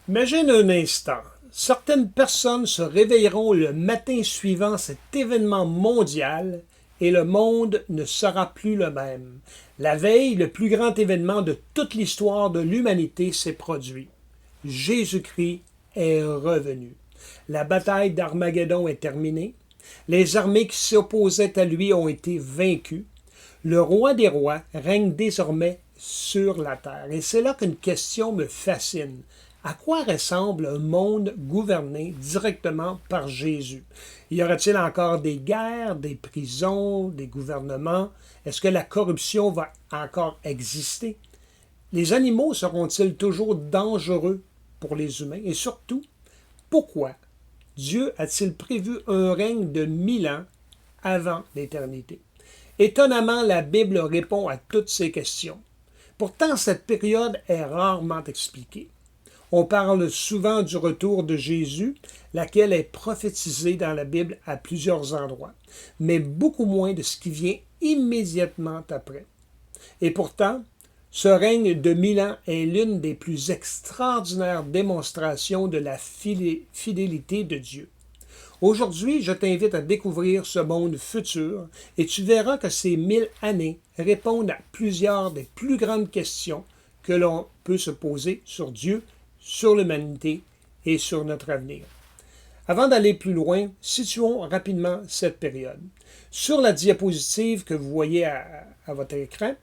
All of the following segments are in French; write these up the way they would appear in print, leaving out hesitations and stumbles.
Imagine un instant. Certaines personnes se réveilleront le matin suivant cet événement mondial et le monde ne sera plus le même. La veille, le plus grand événement de toute l'histoire de l'humanité s'est produit. Jésus-Christ est revenu. La bataille d'Armageddon est terminée. Les armées qui s'opposaient à lui ont été vaincues. Le roi des rois règne désormais sur la terre. Et c'est là qu'une question me fascine. À quoi ressemble un monde gouverné directement par Jésus? Y aura-t-il encore des guerres, des prisons, des gouvernements? Est-ce que la corruption va encore exister? Les animaux seront-ils toujours dangereux pour les humains? Et surtout, pourquoi Dieu a-t-il prévu un règne de 1000 ans avant l'éternité? Étonnamment, la Bible répond à toutes ces questions. Pourtant, cette période est rarement expliquée. On parle souvent du retour de Jésus, laquelle est prophétisée dans la Bible à plusieurs endroits, mais beaucoup moins de ce qui vient immédiatement après. Et pourtant, ce règne de 1000 ans est l'une des plus extraordinaires démonstrations de la fidélité de Dieu. Aujourd'hui, je t'invite à découvrir ce monde futur et tu verras que ces 1000 années répondent à plusieurs des plus grandes questions que l'on peut se poser sur Dieu, sur l'humanité et sur notre avenir. Avant d'aller plus loin, situons rapidement cette période. Sur la diapositive que vous voyez à votre écran,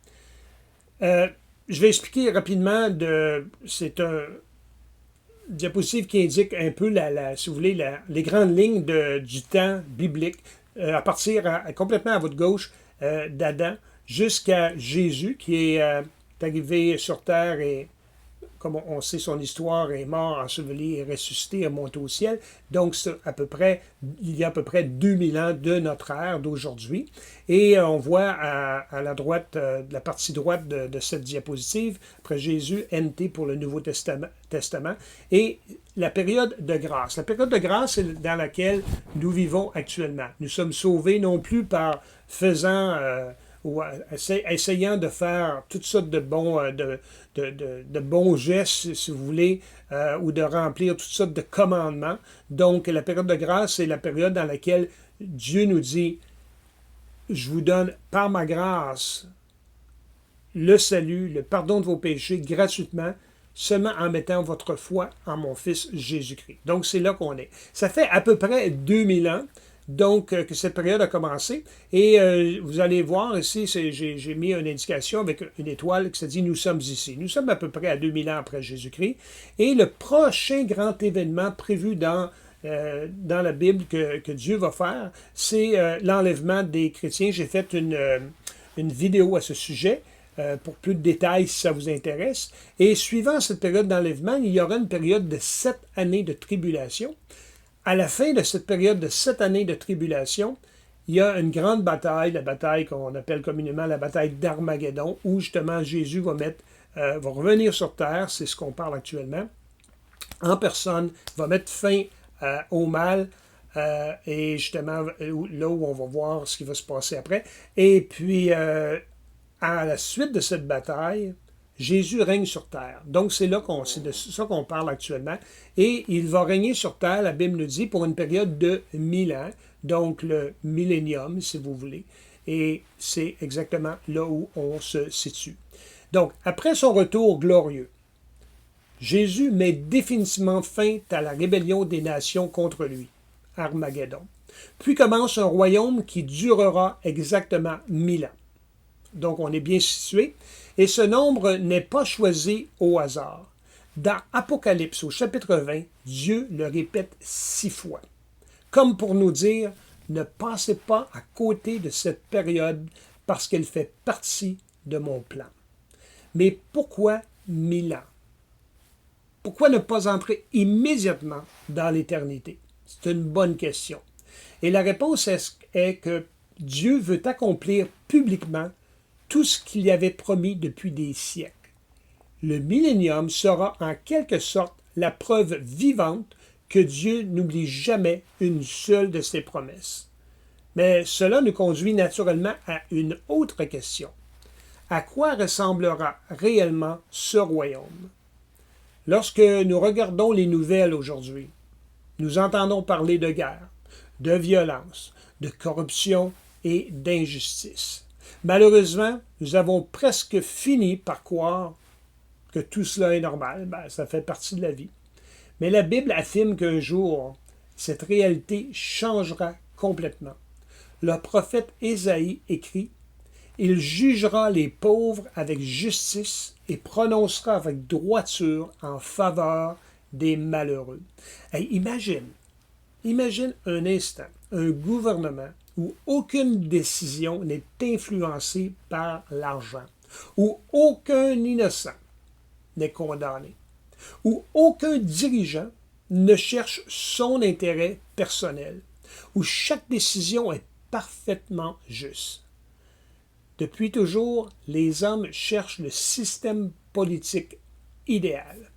je vais expliquer rapidement, c'est un diapositive qui indique un peu, si vous voulez, les grandes lignes du temps biblique, à partir complètement à votre gauche d'Adam jusqu'à Jésus qui est arrivé sur terre et, comme on sait son histoire, est mort, enseveli, est ressuscité, est monté au ciel. Donc, il y a à peu près 2000 ans de notre ère d'aujourd'hui. Et on voit à la droite, de la partie droite de cette diapositive, après Jésus, NT pour le Nouveau Testament, et la période de grâce. La période de grâce, c'est dans laquelle nous vivons actuellement. Nous sommes sauvés non plus par faisant ou essayant de faire toutes sortes de bons gestes, si vous voulez, ou de remplir toutes sortes de commandements. Donc, la période de grâce, c'est la période dans laquelle Dieu nous dit, je vous donne par ma grâce le salut, le pardon de vos péchés gratuitement, seulement en mettant votre foi en mon Fils Jésus-Christ. Donc, c'est là qu'on est. Ça fait à peu près 2000 ans. Donc, que cette période a commencé. Et vous allez voir ici, j'ai mis une indication avec une étoile qui se dit « Nous sommes ici ». Nous sommes à peu près à 2000 ans après Jésus-Christ. Et le prochain grand événement prévu dans la Bible que Dieu va faire, c'est l'enlèvement des chrétiens. J'ai fait une vidéo à ce sujet. Pour plus de détails si ça vous intéresse. Et suivant cette période d'enlèvement, il y aura une période de 7 années de tribulation. À la fin de cette période de 7 années de tribulation, il y a une grande bataille, la bataille qu'on appelle communément la bataille d'Armageddon, où justement Jésus va revenir sur terre, c'est ce qu'on parle actuellement, en personne, va mettre fin au mal, et justement là où on va voir ce qui va se passer après. Et puis, à la suite de cette bataille, Jésus règne sur terre. Donc, c'est de ça qu'on parle actuellement. Et il va régner sur terre, la Bible nous dit, pour une période de 1000 ans, donc le millénium, si vous voulez. Et c'est exactement là où on se situe. Donc, après son retour glorieux, Jésus met définitivement fin à la rébellion des nations contre lui, Armageddon. Puis commence un royaume qui durera exactement 1000 ans. Donc, on est bien situé. Et ce nombre n'est pas choisi au hasard. Dans Apocalypse, au chapitre 20, Dieu le répète 6 fois. Comme pour nous dire, ne passez pas à côté de cette période parce qu'elle fait partie de mon plan. Mais pourquoi 1000 ans? Pourquoi ne pas entrer immédiatement dans l'éternité? C'est une bonne question. Et la réponse est que Dieu veut accomplir publiquement tout ce qu'il y avait promis depuis des siècles. Le millénium sera en quelque sorte la preuve vivante que Dieu n'oublie jamais une seule de ses promesses. Mais cela nous conduit naturellement à une autre question. À quoi ressemblera réellement ce royaume? Lorsque nous regardons les nouvelles aujourd'hui, nous entendons parler de guerre, de violence, de corruption et d'injustice. Malheureusement, nous avons presque fini par croire que tout cela est normal. Ça fait partie de la vie. Mais la Bible affirme qu'un jour, cette réalité changera complètement. Le prophète Ésaïe écrit « Il jugera les pauvres avec justice et prononcera avec droiture en faveur des malheureux. » Hey, imagine un instant un gouvernement où aucune décision n'est influencée par l'argent, où aucun innocent n'est condamné, où aucun dirigeant ne cherche son intérêt personnel, où chaque décision est parfaitement juste. Depuis toujours, les hommes cherchent le système politique idéal.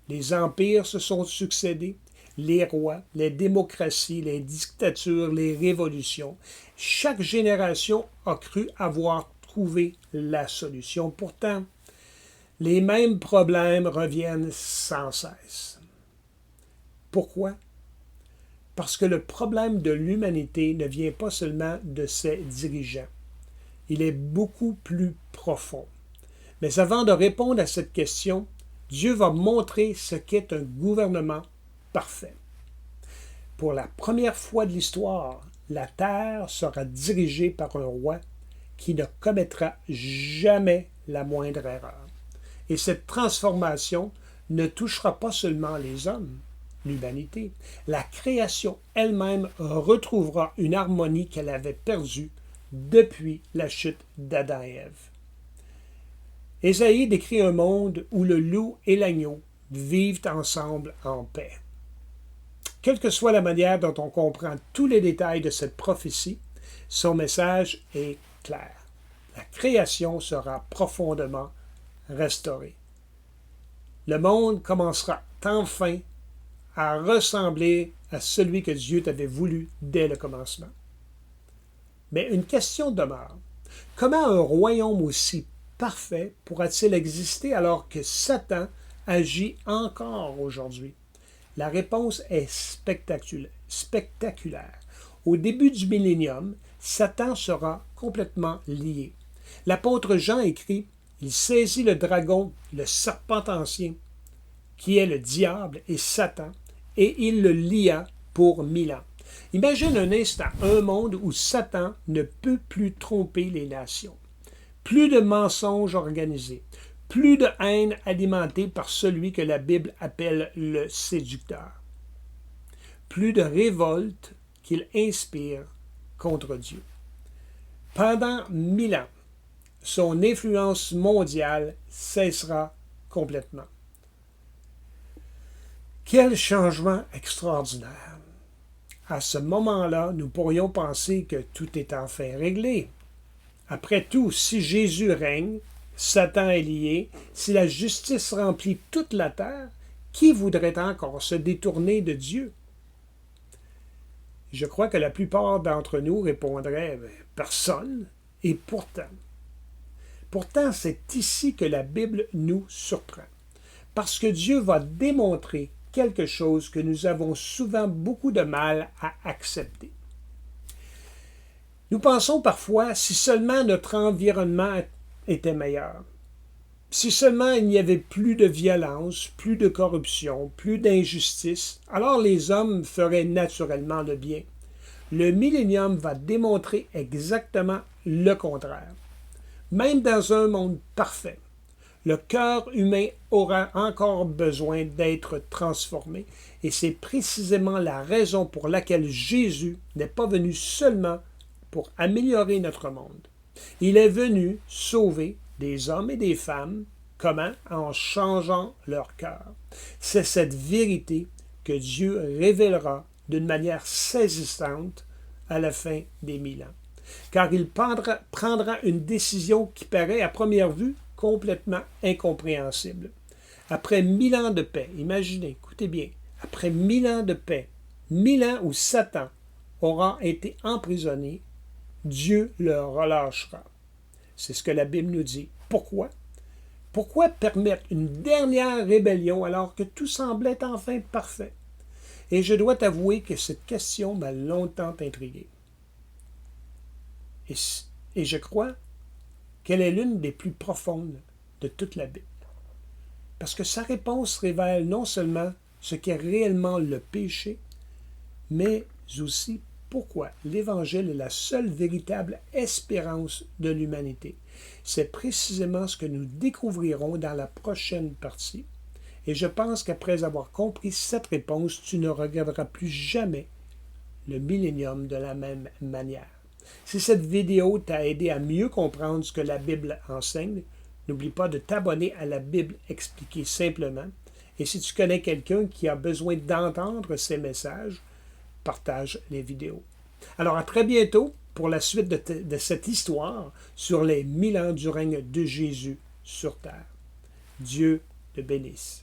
Les empires se sont succédés, les rois, les démocraties, les dictatures, les révolutions. Chaque génération a cru avoir trouvé la solution. Pourtant, les mêmes problèmes reviennent sans cesse. Pourquoi? Parce que le problème de l'humanité ne vient pas seulement de ses dirigeants. Il est beaucoup plus profond. Mais avant de répondre à cette question, Dieu va montrer ce qu'est un gouvernement parfait. Pour la première fois de l'histoire, la terre sera dirigée par un roi qui ne commettra jamais la moindre erreur. Et cette transformation ne touchera pas seulement les hommes, l'humanité. La création elle-même retrouvera une harmonie qu'elle avait perdue depuis la chute d'Adam et Ève. Ésaïe décrit un monde où le loup et l'agneau vivent ensemble en paix. Quelle que soit la manière dont on comprend tous les détails de cette prophétie, son message est clair. La création sera profondément restaurée. Le monde commencera enfin à ressembler à celui que Dieu avait voulu dès le commencement. Mais une question demeure. Comment un royaume aussi parfait pourra-t-il exister alors que Satan agit encore aujourd'hui? La réponse est spectaculaire. Au début du millénium, Satan sera complètement lié. L'apôtre Jean écrit « Il saisit le dragon, le serpent ancien, qui est le diable et Satan, et il le lia pour 1000 ans. » Imagine un instant un monde où Satan ne peut plus tromper les nations. Plus de mensonges organisés, plus de haine alimentée par celui que la Bible appelle le séducteur. Plus de révolte qu'il inspire contre Dieu. Pendant 1000 ans, son influence mondiale cessera complètement. Quel changement extraordinaire! À ce moment-là, nous pourrions penser que tout est enfin réglé. Après tout, si Jésus règne, Satan est lié, si la justice remplit toute la terre, qui voudrait encore se détourner de Dieu? Je crois que la plupart d'entre nous répondraient « personne », et pourtant. Pourtant, c'est ici que la Bible nous surprend, parce que Dieu va démontrer quelque chose que nous avons souvent beaucoup de mal à accepter. Nous pensons parfois si seulement notre environnement était meilleur, si seulement il n'y avait plus de violence, plus de corruption, plus d'injustice, alors les hommes feraient naturellement le bien. Le millénium va démontrer exactement le contraire. Même dans un monde parfait, le cœur humain aura encore besoin d'être transformé, et c'est précisément la raison pour laquelle Jésus n'est pas venu seulement pour améliorer notre monde. Il est venu sauver des hommes et des femmes. Comment? En changeant leur cœur. C'est cette vérité que Dieu révélera d'une manière saisissante à la fin des 1000 ans. Car il prendra une décision qui paraît à première vue complètement incompréhensible. Après 1000 ans de paix, imaginez, écoutez bien, après 1000 ans de paix, 1000 ans où Satan aura été emprisonné, Dieu le relâchera. C'est ce que la Bible nous dit. Pourquoi? Pourquoi permettre une dernière rébellion alors que tout semblait enfin parfait? Et je dois t'avouer que cette question m'a longtemps intrigué. Et je crois qu'elle est l'une des plus profondes de toute la Bible. Parce que sa réponse révèle non seulement ce qu'est réellement le péché, mais aussi pourquoi l'Évangile est la seule véritable espérance de l'humanité. C'est précisément ce que nous découvrirons dans la prochaine partie. Et je pense qu'après avoir compris cette réponse, tu ne regarderas plus jamais le millénium de la même manière. Si cette vidéo t'a aidé à mieux comprendre ce que la Bible enseigne, n'oublie pas de t'abonner à la Bible expliquée simplement. Et si tu connais quelqu'un qui a besoin d'entendre ces messages, partage les vidéos. Alors à très bientôt pour la suite de cette histoire sur les 1000 ans du règne de Jésus sur terre. Dieu te bénisse.